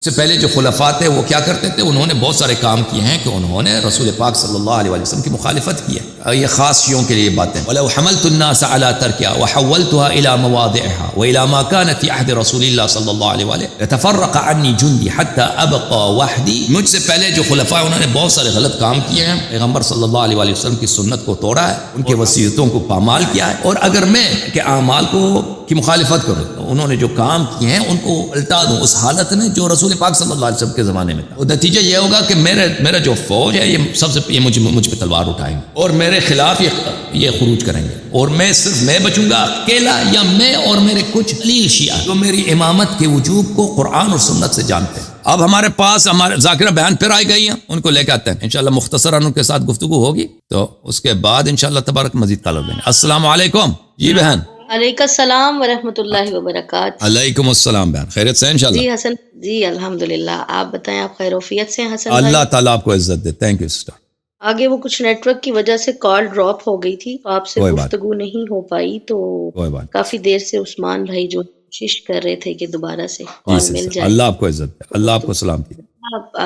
سے پہلے جو خلفاء تھے وہ کیا کرتے تھے؟ انہوں نے بہت سارے کام کیے ہیں کہ انہوں نے رسول پاک صلی اللہ علیہ وسلم کی مخالفت کی ہے. یہ خاص شیعوں کے لیے باتیں. وَلَوْ حَمَلْتُ النَّاسَ عَلَىٰ تَرْكِهَا وَحَوَّلْتُهَا إِلَىٰ مَوَاضِعِهَا وَإِلَىٰ مَا كَانَ فِي عَهْدِ رَسُولِ اللَّهِ صلی اللہ علیہ وسلم لَتَفَرَّقَ عَنِّي جُنْدِي حَتَّىٰ أَبْقَىٰ وَحْدِي. مجھ سے پہلے جو خلفاء انہوں نے بہت سارے غلط کام کیے ہیں. پیغمبر صلی اللہ علیہ وسلم کی سنت کو توڑا ہے، ان کی وصیتوں کو پامال کیا ہے، اور اگر میں کہ اعمال کی مخالفت کروں تو انہوں نے جو کام کیے ہیں ان کو الٹا دوں اس حالت میں جو رسول پاک صلی اللہ علیہ وسلم کے زمانے میں تھا. اور نتیجہ یہ ہوگا کہ میرا جو فوج ہے یہ سب سے یہ مجھ پہ تلوار اٹھائیں گے اور میرے خلاف یہ خروج کریں گے، اور صرف میں بچوں گا اکیلا، یا میں اور میرے کچھ قلیل شیعہ جو میری امامت کے وجوب کو قرآن اور سنت سے جانتے ہیں. اب ہمارے پاس ہمارے ذاکرہ بیان پھر آئی گئی ہیں، ان کو لے کے آتے ہیں انشاءاللہ. مختصراً ان کے ساتھ گفتگو ہوگی تو اس کے بعد انشاءاللہ تبارک مزید کالر دیں گے. السلام علیکم. جی بہن. علیکم السلام ورحمۃ اللہ وبرکاتہ. علیکم السلام بہن، خیریت سے انشاءاللہ؟ جی حسن جی الحمدللہ. آپ بتائیں آپ خیروفیت سے ہیں حسن اللہ بھائی؟ تعالیٰ آپ کو عزت دے. Thank you sister. آگے وہ کچھ نیٹ ورک کی وجہ سے کال ڈراپ ہو گئی تھی تو آپ سے کوئی بات گفتگو نہیں ہو پائی، تو کوئی بات. کافی دیر سے عثمان بھائی جو کوشش کر رہے تھے کہ دوبارہ سے جی کال مل سسٹر، جائے. اللہ آپ کو عزت دے، اللہ آپ کو سلام کی. آپ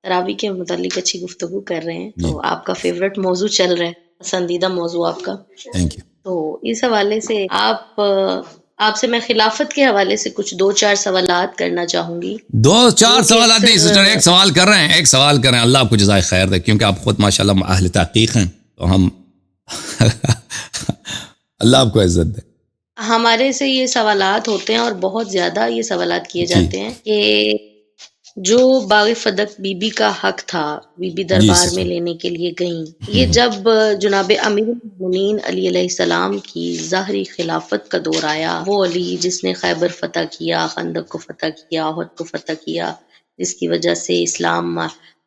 تراویح کے متعلق اچھی گفتگو کر رہے ہیں، جی. تو آپ کا فیوریٹ موضوع چل رہا ہے، پسندیدہ موضوع آپ کا. Thank you. تو اس حوالے سے آپ سے میں خلافت کے حوالے سے کچھ 2-4 سوالات کرنا چاہوں گی. 2-4 جو کہ سوالات نہیں اکثر- سسٹر، ایک سوال کر رہے ہیں، ایک سوال کر رہے ہیں. اللہ آپ کو جزائے خیر دے، کیونکہ آپ خود ماشاءاللہ اہل تحقیق ہیں تو ہم اللہ آپ کو عزت دے. ہمارے سے یہ سوالات ہوتے ہیں اور بہت زیادہ یہ سوالات کیے جی. جاتے ہیں کہ جو باغ فدق بی بی کا حق تھا بی بی دربار سسٹر. میں لینے کے لیے گئیں، یہ جب جناب امیر المومنین علی علیہ السلام کی ظاہری خلافت کا دور آیا، وہ علی جس نے خیبر فتح کیا، خندق کو فتح کیا، احد کو فتح کیا، جس کی وجہ سے اسلام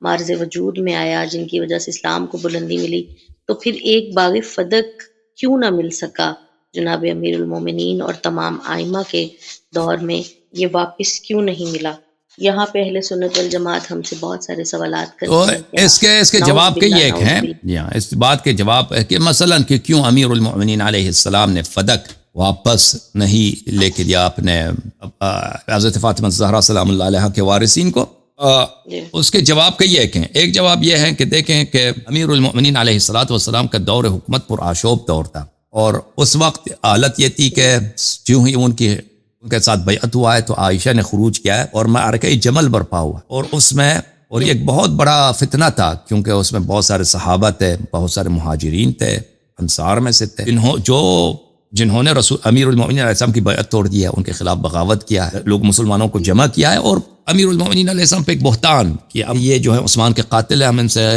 مارز وجود میں آیا، جن کی وجہ سے اسلام کو بلندی ملی، تو پھر ایک باغ فدق کیوں نہ مل سکا جناب امیر المومنین اور تمام ائمہ کے دور میں؟ یہ واپس کیوں نہیں ملا؟ یہاں پہ اہل سنت والجماعت ہم سے بہت سارے سوالات تو کرتے ہیں. اس کے جواب کے یہ ایک ہیں، یا اس بات کے جواب ہے کہ مثلا کہ کیوں امیر المؤمنین علیہ السلام نے فدق واپس نہیں لے کے دیا اپنے حضرت فاطمہ الزہرا سلام اللہ علیہ کے وارثین کو. اس کے جواب کے یہ ایک ہیں. ایک جواب یہ ہے کہ دیکھیں کہ امیر المؤمنین علیہ الصلوۃ والسلام کا دور حکومت پر آشوب دور تھا، اور اس وقت حالت یہ تھی کہ جو ہی ان کے ساتھ بیعت ہوا ہے تو عائشہ نے خروج کیا ہے اور معرکہ جمل برپا ہوا، اور اس میں اور یہ ایک بہت بڑا فتنہ تھا کیونکہ اس میں بہت سارے صحابہ تھے، بہت سارے مہاجرین تھے، انصار میں سے تھے، جنہوں نے رسول امیر المؤمنین علیہ السلام کی بیعت توڑ دی ہے، ان کے خلاف بغاوت کیا ہے، لوگ مسلمانوں کو جمع کیا ہے، اور امیر المؤمنین علیہ السلام پہ ایک بہتان کہ اب یہ جو ہے عثمان کے قاتل ہیں، ہم ان سے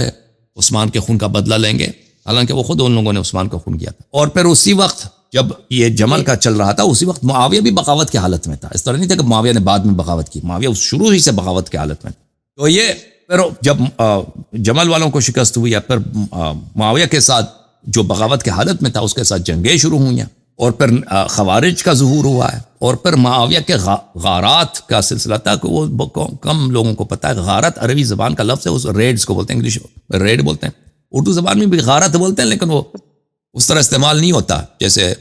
عثمان کے خون کا بدلہ لیں گے، حالانکہ وہ خود ان لوگوں نے عثمان کا خون کیا تھا. اور پھر اسی وقت جب یہ جمل کا چل رہا تھا اسی وقت معاویہ بھی بغاوت کی حالت میں تھا. اس طرح نہیں تھا کہ معاویہ نے بعد میں بغاوت کی، معاویہ شروع ہی سے بغاوت کی حالت میں. تو یہ پھر جب جمل والوں کو شکست ہوئی یا پھر معاویہ کے ساتھ جو بغاوت کی حالت میں تھا اس کے ساتھ جنگیں شروع ہوئیں، اور پھر خوارج کا ظہور ہوا ہے، اور پھر معاویہ کے غارات کا سلسلہ تھا کہ وہ کم لوگوں کو پتہ ہے. غارت عربی زبان کا لفظ ہے، اس ریڈز کو بولتے ہیں، انگلش ریڈ بولتے ہیں، اردو زبان میں بھی غارت بولتے ہیں، لیکن وہ اس طرح استعمال نہیں ہوتا جیسے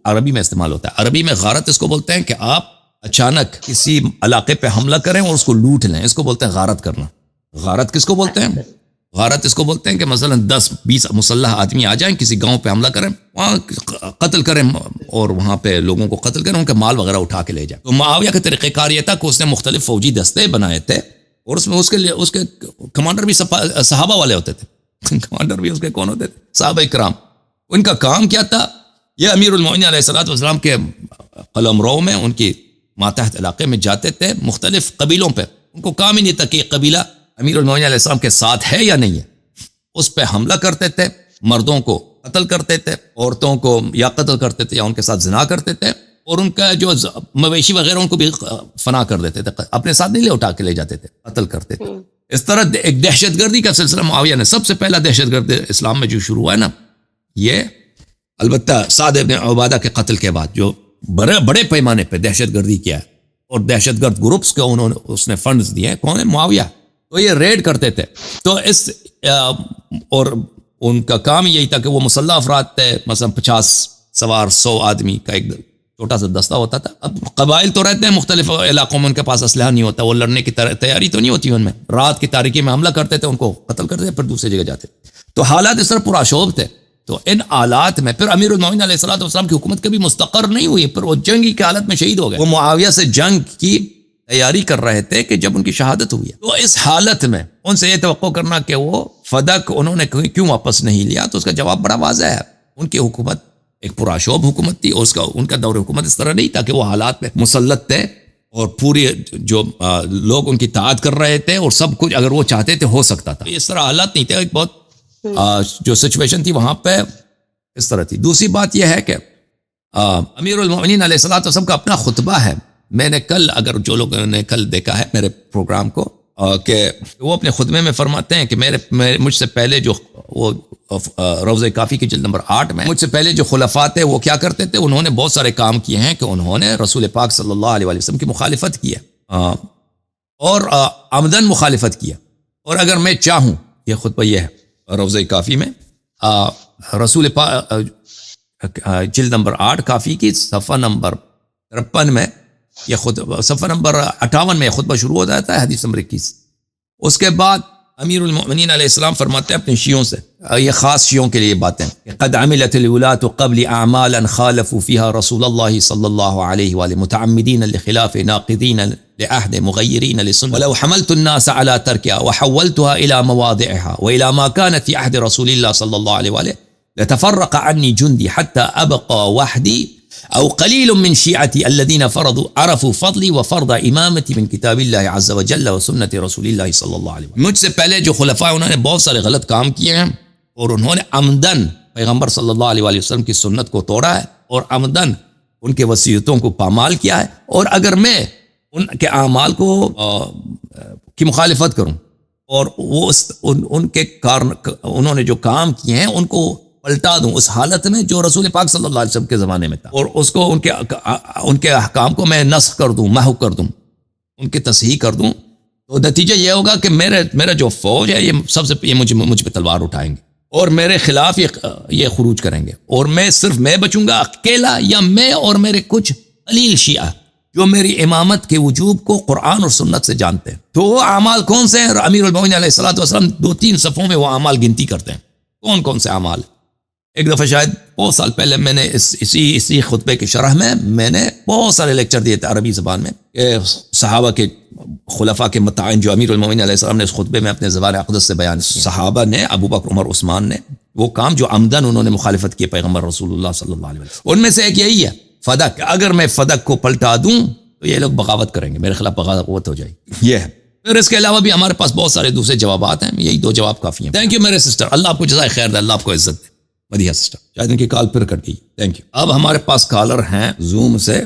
عربی میں استعمال ہوتا ہے. عربی میں غارت اس کو بولتے ہیں کہ آپ اچانک کسی علاقے پہ حملہ کریں اور اس کو لوٹ لیں، اس کو بولتے ہیں غارت کرنا. غارت کس کو بولتے ہیں؟ غارت اس کو بولتے ہیں کہ مثلا 10-20 مسلح آدمی آ جائیں، کسی گاؤں پہ حملہ کریں، وہاں قتل کریں اور وہاں پہ لوگوں کو قتل کریں، ان کے مال وغیرہ اٹھا کے لے جائیں. تو معاویہ کا طریقہ کار یہ تھا کہ اس نے مختلف فوجی دستے بنائے تھے، اور اس میں اس کے کمانڈر بھی صحابہ والے ہوتے تھے. کمانڈر بھی اس کے کون ہوتے تھے؟ صحابہ اکرام. ان کا کام کیا تھا؟ یہ امیر المؤمنین علیہ الصلوۃ والسلام کے قلمرو میں ان کی ماتحت علاقے میں جاتے تھے، مختلف قبیلوں پہ. ان کو کام ہی نہیں تھا کہ یہ قبیلہ امیر المؤمنین علیہ السلام کے ساتھ ہے یا نہیں ہے. اس پہ حملہ کرتے تھے، مردوں کو قتل کرتے تھے، عورتوں کو یا قتل کرتے تھے یا ان کے ساتھ زنا کرتے تھے، اور ان کا جو مویشی وغیرہ ان کو بھی فنا کر دیتے تھے، اپنے ساتھ نہیں اٹھا کے لے جاتے تھے، قتل کرتے تھے. اس طرح ایک دہشت گردی کا سلسلہ معاویہ نے، سب سے پہلا دہشت گرد اسلام میں جو شروع ہوا ہے نا، یہ البتہ سعد بن عبادہ کے قتل کے بعد جو بڑے پیمانے پہ دہشت گردی کیا ہے اور دہشت گرد گروپس کو اس نے فنڈز دیے ہیں، کون ہے؟ معاویہ. تو یہ ریڈ کرتے تھے. تو اور ان کا کام یہی تھا کہ وہ مسلح افراد تھے، مثلا 50 سوار 100 آدمی کا ایک چھوٹا سا دستہ ہوتا تھا. اب قبائل تو رہتے ہیں مختلف علاقوں میں, ان کے پاس اسلحہ نہیں ہوتا, وہ لڑنے کی تیاری تو نہیں ہوتی ان میں, رات کی تاریکی میں حملہ کرتے تھے, ان کو قتل کرتے تھے, پھر دوسری جگہ جاتے. تو حالات اس طرح پرآشوب تھے. تو ان حالات میں پھر امیر المومنین علیہ الصلوۃ والسلام کی حکومت کبھی مستقر نہیں ہوئی, پھر وہ جنگی کی حالت میں شہید ہو گئے. وہ معاویہ سے جنگ کی تیاری کر رہے تھے کہ جب ان کی شہادت ہوئی. تو اس حالت میں ان سے یہ توقع کرنا کہ وہ فدق انہوں نے کیوں واپس نہیں لیا, تو اس کا جواب بڑا واضح ہے. ان کی حکومت ایک پرآشوب حکومت تھی, اور ان کا دور حکومت اس طرح نہیں تھا کہ وہ حالات میں مسلط تھے اور پوری جو لوگ ان کی اطاعت کر رہے تھے, اور سب کچھ اگر وہ چاہتے تھے ہو سکتا تھا. اس طرح حالات نہیں تھے. ایک بہت جو سچویشن تھی وہاں پہ اس طرح تھی. دوسری بات یہ ہے کہ امیر المومنین علیہ الصلوۃ والسلام کا اپنا خطبہ ہے. میں نے کل, اگر جو لوگوں نے کل دیکھا ہے میرے پروگرام کو, کہ وہ اپنے خطبے میں فرماتے ہیں کہ مجھ سے پہلے جو وہ روضہ کافی کی جلد نمبر 8 میں مجھ سے پہلے جو خلفاء تھے وہ کیا کرتے تھے, انہوں نے بہت سارے کام کیے ہیں کہ انہوں نے رسول پاک صلی اللہ علیہ وسلم کی مخالفت کی ہے, اور عمدن مخالفت کیا. اور اگر میں چاہوں, یہ خطبہ یہ ہے روضہ کافی میں, رسول پاک جلد نمبر 8 کافی کی صفحہ نمبر 53 میں یہ صفحہ نمبر 58 میں یہ خطبہ شروع ہو جاتا ہے, حدیث نمبر 21. اس کے بعد امیر المؤمنین علیہ السلام فرماتے ہیں اپنے شیعوں سے, یہ خاص شیعوں کے لیے باتیں, قد عملت الولاة قبل اعمالا خالفوا فيها رسول الله صلی اللہ علیہ وآلہ متعمدین لخلاف ناقضین لعہد مغیرین لسنة ولو حملت الناس على ترکها وحولتها الى مواضعها والى ما كانت في عهد رسول الله صلی اللہ علیہ وآلہ لتفرق عني جندي حتى ابقى وحدي او قلیل من شیعتی الذین عرفوا فضلی وفرض امامتی من کتاب اللہ عز وجل وسنت رسول اللہ صلی اللہ علیہ وسلم. مجھ سے پہلے جو خلفاء انہوں نے بہت سارے غلط کام کیے ہیں, اور انہوں نے عمدن پیغمبر صلی اللہ علیہ وسلم کی سنت کو توڑا ہے, اور عمدن ان کے وصیتوں کو پامال کیا ہے. اور اگر میں ان کے اعمال کو کی مخالفت کروں, اور وہ ان کے انہوں نے جو کام کیے ہیں ان کو پلٹا دوں اس حالت میں جو رسول پاک صلی اللہ علیہ وسلم کے زمانے میں تھا, اور اس کو ان کے احکام کو میں نسخ کر دوں, محو کر دوں, ان کی تصحیح کر دوں, تو نتیجہ یہ ہوگا کہ میرا جو فوج ہے یہ سب سے یہ مجھ پہ تلوار اٹھائیں گے, اور میرے خلاف یہ خروج کریں گے, اور صرف میں بچوں گا اکیلا, یا میں اور میرے کچھ قلیل شیعہ جو میری امامت کے وجوب کو قرآن اور سنت سے جانتے ہیں. تو وہ اعمال کون سے ہیں؟ امیر المومنین علیہ الصلوۃ والسلام 2-3 صفوں میں وہ اعمال گنتی کرتے ہیں. کون سے اعمال؟ ایک دفعہ شاید بہت سال پہلے میں نے اسی خطبے کی شرح میں نے بہت سارے لیکچر دیے تھے عربی زبان میں, کہ صحابہ کے خلفاء کے متعین جو امیر المومنین علیہ السلام نے اس خطبے میں اپنے زبان اقدس سے بیان کیا. صحابہ نے, ابو بکر, عمر, عثمان نے وہ کام جو عمدن انہوں نے مخالفت کی پیغمبر رسول اللہ صلی اللہ علیہ وسلم, ان میں سے ایک یہی ہے فدق. اگر میں فدق کو پلٹا دوں تو یہ لوگ بغاوت کریں گے, میرے خلاف بغاوت ہو جائے گی. یہ ہے. پھر اس کے علاوہ بھی ہمارے پاس بہت سارے دوسرے جوابات ہیں, یہی 2 جواب کافی ہیں. تھینک یو میرے سسٹر, اللہ آپ کو جزائے خیر دے, اللہ آپ کو عزت دے. مدیحہ سسٹر, شاید ان کی کال پھر کٹ گئی. Thank you. اب ہمارے پاس کالر ہیں زوم سے